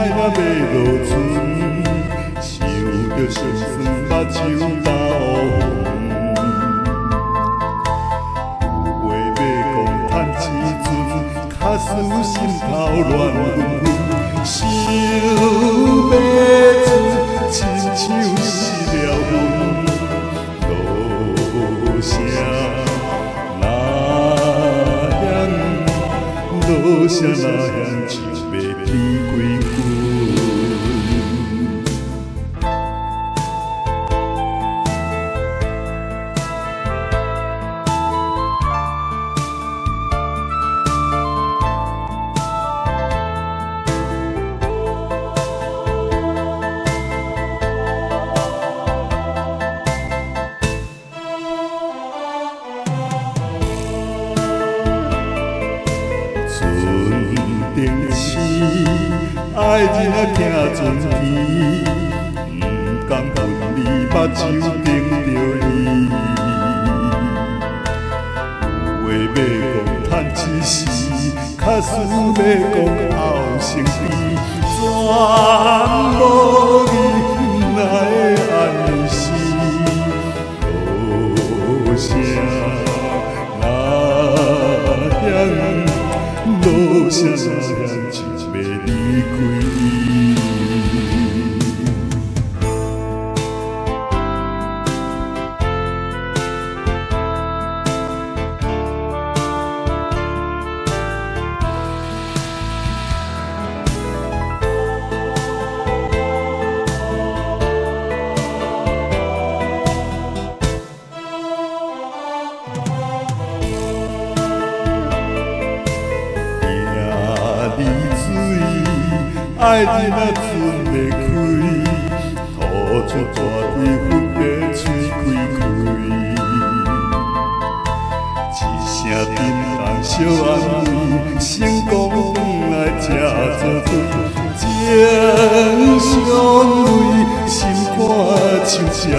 若要落船，想着酸酸目睭打乌有话要讲趁时阵，卡使心头乱纷纷，想要出，亲像失了魂。落声哪样，落声哪样，像要变归根。船顶市，爱人听船鼻，不甘分离，目睭盯着伊。有话要讲趁一时，卡使要讲后生悲，全无你哪会安心？落声哪样？落声哪样，像要离开伊。爱人若船要开，吐出大堆粉要吹开开，一声叮当小安慰，成功转来吃做对，情相偎，心肝像针